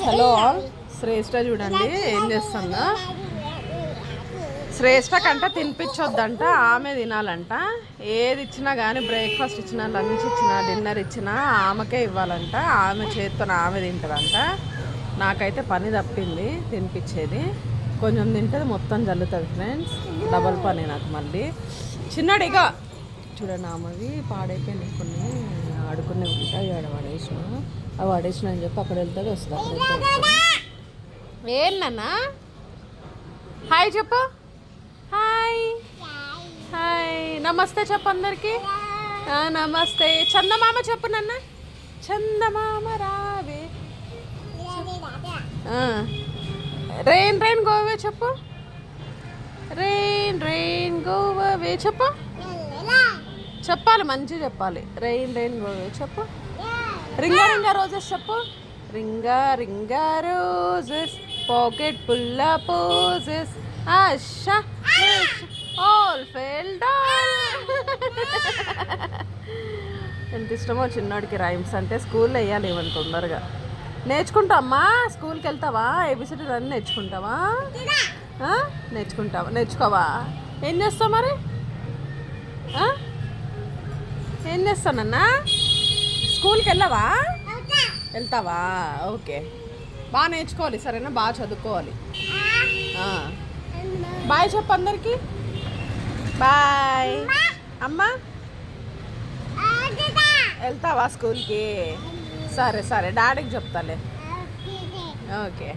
Hello all, శ్రేష్ఠ చూడండి ఏం చేస్తుందో. శ్రేష్ఠ కంట తినిపించొద్దంట, ఆమె తినాలంట. ఏది ఇచ్చినా కానీ, బ్రేక్ఫాస్ట్ ఇచ్చినా, లంచ్ ఇచ్చినా, డిన్నర్ ఇచ్చినా ఆమెకే ఇవ్వాలంట. ఆమె చేతితో ఆమె తింటుందంట. నాకైతే పని తప్పింది తినిపించేది. కొంచెం తింటుంది, మొత్తం జల్లుతుంది ఫ్రెండ్స్. డబల్ పని నాకు మళ్ళీ. చిన్నడిగా చూడండి, ఆమెవి పాడైపోయినాయి కొన్ని, ఆడుకునే ఉంటాయి. ఆడ పడేసిన, అవి పడేసిన అని చెప్పి అక్కడ వెళ్తుంది, వస్తుంది. అక్కడ వెళ్తుంది. ఏంటన్నా హాయ్ చెప్పు. హాయ్ హాయ్, నమస్తే చెప్పు అందరికి. నమస్తే. చందమామ చెప్పు నాన్న. చందమామ రావే. రెయిన్ రెయిన్ గోవే చెప్పు. రెయిన్ రెయిన్ గోవే చెప్పు. చెప్పాలి, మంచిగా చెప్పాలి. రెయిన్ రెయిన్ గోవే చెప్పు. రింగా రింగా రోజెస్ చెప్పు. రింగా రింగా రోజెస్ పాకెట్ పుల్ల poses Asha all fell down. ఎంత ఇష్టమో చిన్నోడికి రైమ్స్ అంటే. స్కూల్లో వేయాలి ఇవన్నీ తొందరగా. నేర్చుకుంటావమ్మా, స్కూల్కి వెళ్తావా? ఏబిసిడీలు అన్నీ నేర్చుకుంటావా? నేర్చుకుంటావా? నేర్చుకోవా? ఏం చేస్తావు మరి? ఏం చేస్తానన్నా? స్కూల్కి వెళ్ళవా? వెళ్తావా? ఓకే, బాగా నేర్చుకోవాలి సరేనా, బాగా చదువుకోవాలి. బాయ్ చెప్పు అందరికి. బాయ్ అమ్మా. వెళ్తావా స్కూల్కి? సరే సరే, డాడీకి చెప్తాలే. ఓకే.